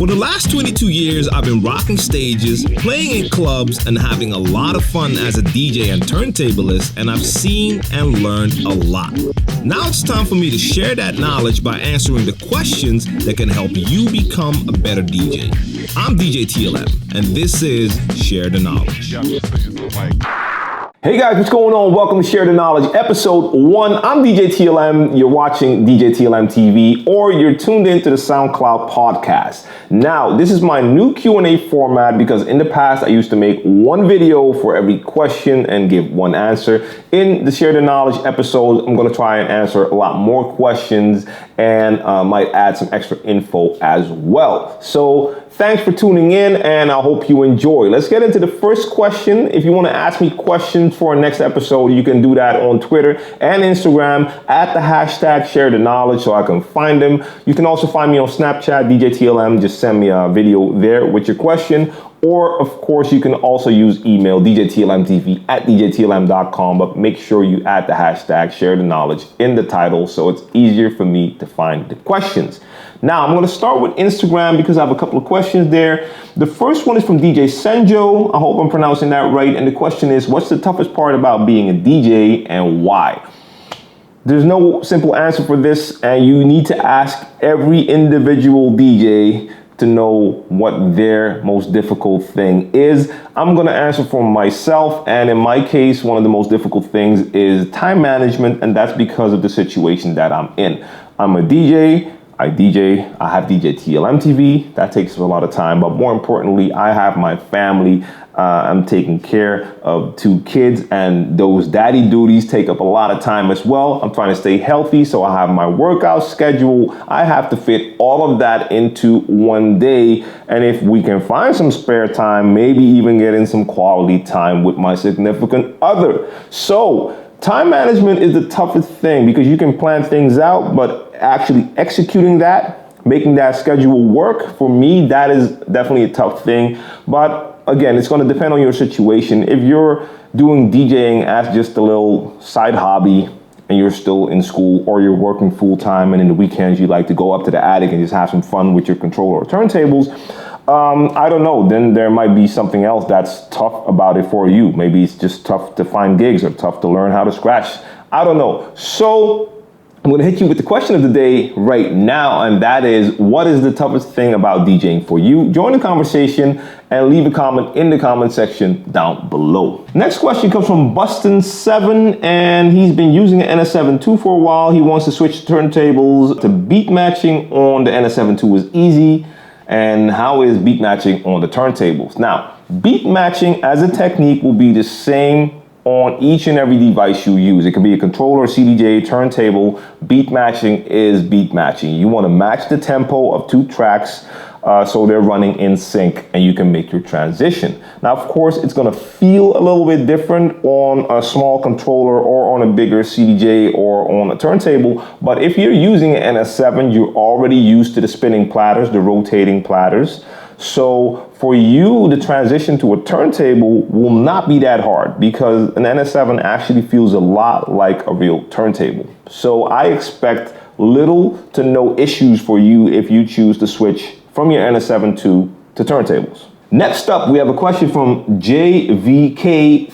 For the last 22 years, I've been rocking stages, playing in clubs, and having a lot of fun as a DJ and turntablist, and I've seen and learned a lot. Now it's time for me to share that knowledge by answering the questions that can help you become a better DJ. I'm djTLM, and this is Share the Knowledge. Hey guys, what's going on? Welcome to Share the Knowledge, episode 1. I'm djTLM. You're watching djTLMtv, or you're tuned into the SoundCloud podcast. Now, this is my new Q&A format because in the past I used to make one video for every question and give one answer. In the Share the Knowledge episode, I'm going to try and answer a lot more questions and might add some extra info as well. So thanks for tuning in, and I hope you enjoy. Let's get into the first question. If you want to ask me questions for our next episode, you can do that on Twitter and Instagram at the hashtag Share the Knowledge so I can find them. You can also find me on Snapchat, djTLM. Just send me a video there with your question. Or, of course, you can also use email, djTLMtv at djTLM.com, but make sure you add the hashtag Share the Knowledge in the title so it's easier for me to find the questions. Now, I'm going to start with Instagram because I have a couple of questions there. The first one is from DJ Senjo. I hope I'm pronouncing that right. And the question is, what's the toughest part about being a DJ and why? There's no simple answer for this, and you need to ask every individual DJ to know what their most difficult thing is. I'm going to answer for myself, and in my case, one of the most difficult things is time management, and that's because of the situation that I'm in. I'm a DJ. I have djTLMtv. That takes a lot of time, but more importantly, I have my family. I'm taking care of 2 kids, and those daddy duties take up a lot of time as well. I'm trying to stay healthy, so I have my workout schedule. I have to fit all of that into one day, and if we can find some spare time, maybe even get in some quality time with my significant other. So time management is the toughest thing because you can plan things out, but actually executing that, making that schedule work, for me, that is definitely a tough thing. But again, it's going to depend on your situation. If you're doing DJing as just a little side hobby and you're still in school, or you're working full time and in the weekends you like to go up to the attic and just have some fun with your controller or turntables, I don't know, then there might be something else that's tough about it for you. Maybe it's just tough to find gigs or tough to learn how to scratch. I don't know. So I'm going to hit you with the question of the day right now, and that is, what is the toughest thing about DJing for you? Join the conversation and leave a comment in the comment section down below. Next question comes from Bustin7, and he's been using an NS7 II for a while. He wants to switch turntables to beat matching on the NS7 II is easy. And how is beat matching on the turntables? Now, beat matching as a technique will be the same on each and every device you use. It could be a controller, CDJ, turntable. Beat matching is beat matching. You want to match the tempo of 2 tracks so they're running in sync and you can make your transition. Now, of course, it's going to feel a little bit different on a small controller or on a bigger CDJ or on a turntable. But if you're using an NS7, you're already used to the spinning platters, the rotating platters. So for you, the transition to a turntable will not be that hard because an NS7 actually feels a lot like a real turntable. So I expect little to no issues for you if you choose to switch from your NS7 II to turntables. Next up, we have a question from JVK3.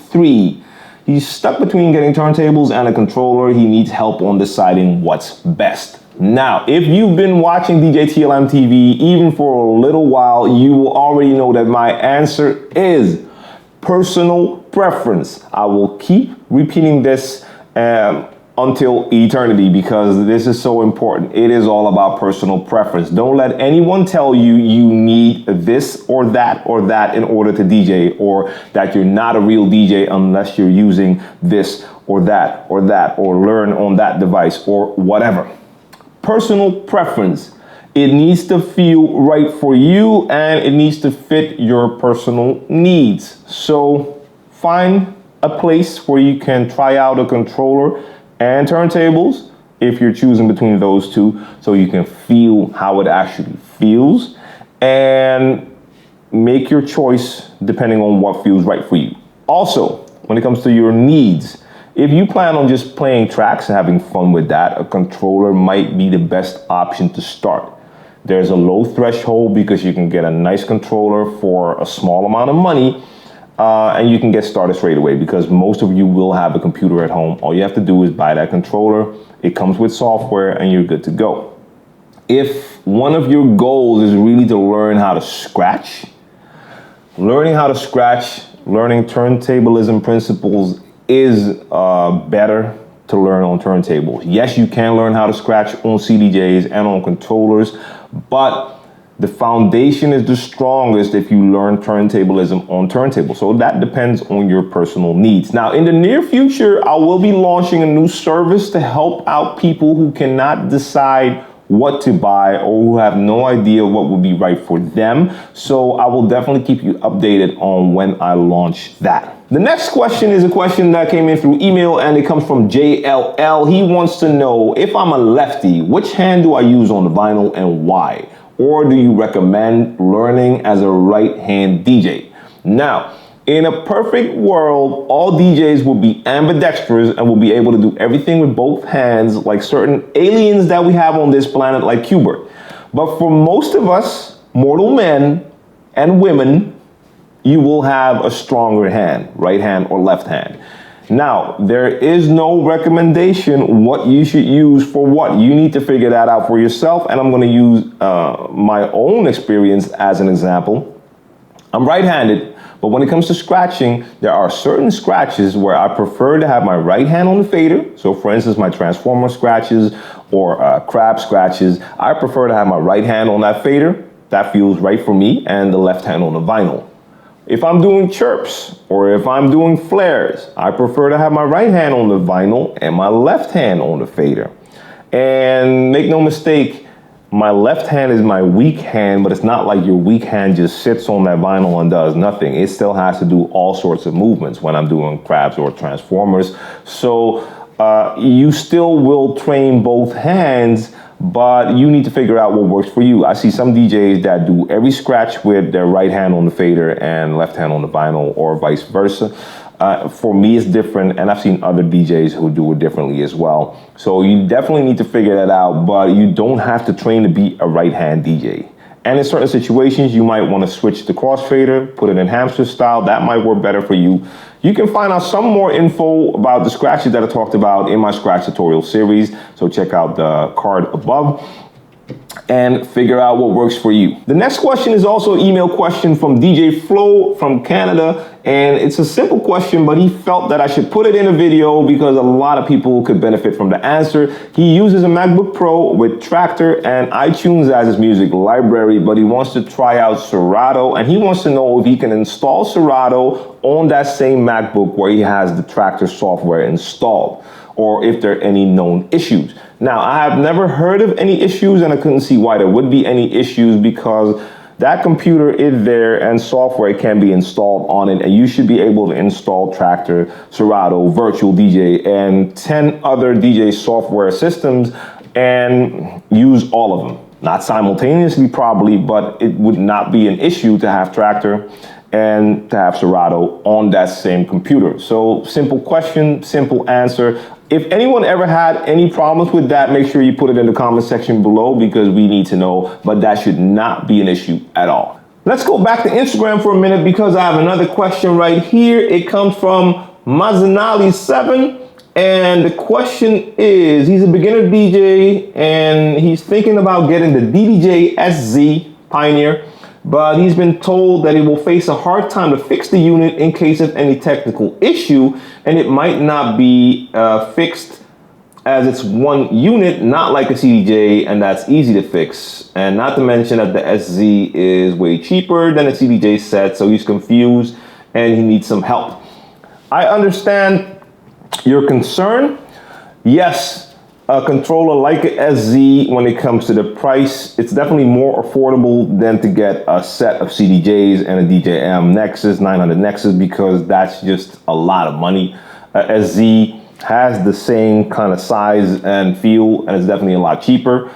He's stuck between getting turntables and a controller. He needs help on deciding what's best. Now, if you've been watching djTLMtv even for a little while, you will already know that my answer is personal preference. I will keep repeating this until eternity because this is so important. It is all about personal preference. Don't let anyone tell you you need this or that in order to DJ, or that you're not a real DJ unless you're using this or that or learn on that device or whatever. Personal preference. It needs to feel right for you and it needs to fit your personal needs. So find a place where you can try out a controller and turntables if you're choosing between those two, so you can feel how it actually feels and make your choice depending on what feels right for you. Also, when it comes to your needs, if you plan on just playing tracks and having fun with that, a controller might be the best option to start. There's a low threshold because you can get a nice controller for a small amount of money, and you can get started straight away because most of you will have a computer at home. All you have to do is buy that controller. It comes with software and you're good to go. If one of your goals is really to learn how to scratch, learning turntablism principles is better to learn on turntables. Yes, you can learn how to scratch on CDJs and on controllers, but the foundation is the strongest if you learn turntablism on turntables. So that depends on your personal needs. Now, in the near future, I will be launching a new service to help out people who cannot decide what to buy or who have no idea what would be right for them. So I will definitely keep you updated on when I launch that. The next question is a question that came in through email and it comes from JLL. He wants to know, if I'm a lefty, which hand do I use on the vinyl and why? Or do you recommend learning as a right-hand DJ? Now, in a perfect world, all DJs will be ambidextrous and will be able to do everything with both hands, like certain aliens that we have on this planet, like Qbert. But for most of us, mortal men and women, you will have a stronger hand, right hand or left hand. Now, there is no recommendation what you should use for what. You need to figure that out for yourself, and I'm going to use my own experience as an example. I'm right-handed, but when it comes to scratching, there are certain scratches where I prefer to have my right hand on the fader. So for instance, my transformer scratches or crab scratches, I prefer to have my right hand on that fader. That feels right for me, and the left hand on the vinyl. If I'm doing chirps or if I'm doing flares, I prefer to have my right hand on the vinyl and my left hand on the fader. And make no mistake, my left hand is my weak hand, but it's not like your weak hand just sits on that vinyl and does nothing. It still has to do all sorts of movements when I'm doing crabs or transformers. So you still will train both hands, but you need to figure out what works for you. I see some DJs that do every scratch with their right hand on the fader and left hand on the vinyl, or vice versa. For me, it's different, and I've seen other DJs who do it differently as well. So you definitely need to figure that out, but you don't have to train to be a right-hand DJ. And in certain situations, you might want to switch the crossfader, put it in hamster style. That might work better for you. You can find out some more info about the scratches that I talked about in my scratch tutorial series. So check out the card above and figure out what works for you. The next question is also an email question from DJ Flo from Canada, and it's a simple question, but he felt that I should put it in a video because a lot of people could benefit from the answer. He uses a MacBook Pro with Traktor and iTunes as his music library, but he wants to try out Serato, and he wants to know if he can install Serato on that same MacBook where he has the Traktor software installed, or if there are any known issues. Now, I have never heard of any issues, and I couldn't see why there would be any issues because that computer is there and software can be installed on it, and you should be able to install Traktor, Serato, Virtual DJ, and 10 other DJ software systems and use all of them. Not simultaneously probably, but it would not be an issue to have Traktor and to have Serato on that same computer. So simple question, simple answer. If anyone ever had any problems with that, make sure you put it in the comment section below because we need to know, but that should not be an issue at all. Let's go back to Instagram for a minute because I have another question right here. It comes from Mazanali7, and the question is, he's a beginner DJ and he's thinking about getting the DDJ-SZ Pioneer, but he's been told that he will face a hard time to fix the unit in case of any technical issue, and it might not be fixed as it's one unit, not like a CDJ, and that's easy to fix. And not to mention that the SZ is way cheaper than a DDJ-SZ, so he's confused and he needs some help. I understand your concern. Yes, a controller like a SZ, when it comes to the price, it's definitely more affordable than to get a set of CDJs and a DJM Nexus, 900 Nexus, because that's just a lot of money. A SZ has the same kind of size and feel, and it's definitely a lot cheaper.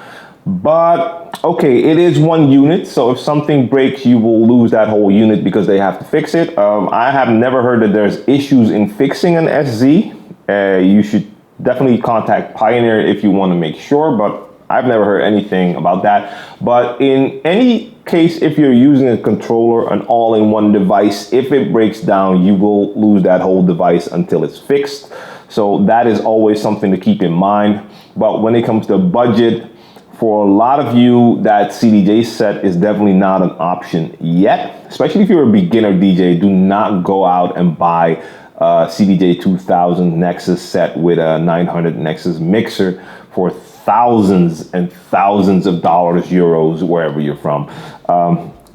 But okay, it is one unit, so if something breaks, you will lose that whole unit because they have to fix it. I have never heard that there's issues in fixing an SZ. You should definitely contact Pioneer if you want to make sure, but I've never heard anything about that. But in any case, if you're using a controller, an all-in-one device, if it breaks down, you will lose that whole device until it's fixed. So that is always something to keep in mind. But when it comes to budget, for a lot of you, that CDJ set is definitely not an option yet. Especially if you're a beginner DJ, do not go out and buy a CDJ 2000 Nexus set with a 900 Nexus mixer for thousands and thousands of dollars, euros, wherever you're from.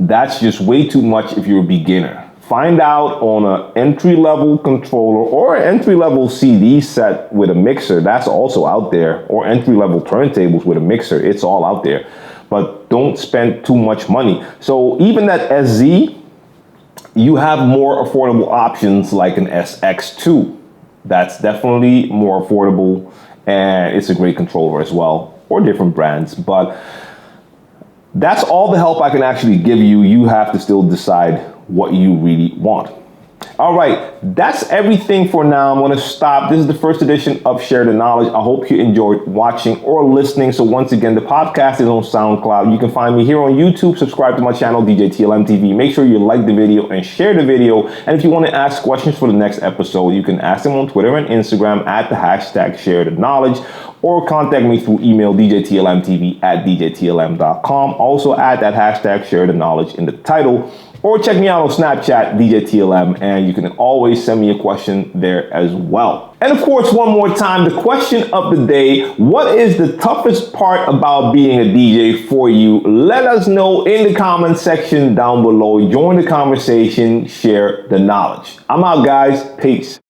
That's just way too much if you're a beginner. Find out on an entry-level controller or an entry-level CD set with a mixer. That's also out there. Or entry-level turntables with a mixer. It's all out there. But don't spend too much money. So even that SZ, you have more affordable options like an SX2. That's definitely more affordable, and it's a great controller as well, or different brands. But that's all the help I can actually give you. You have to still decide what you really want. All right, that's everything for now. I'm going to stop. This is the first edition of Share the Knowledge. I hope you enjoyed watching or listening. So once again, the podcast is on SoundCloud. You can find me here on YouTube. Subscribe to my channel, djTLMtv. Make sure you like the video and share the video. And if you want to ask questions for the next episode, you can ask them on Twitter and Instagram at the hashtag Share the Knowledge, or contact me through email, djTLMtv at djTLM.com. Also add that hashtag Share the Knowledge in the title. Or check me out on Snapchat, DJTLM, and you can always send me a question there as well. And of course, one more time, the question of the day: what is the toughest part about being a DJ for you? Let us know in the comment section down below. Join the conversation, share the knowledge. I'm out, guys. Peace.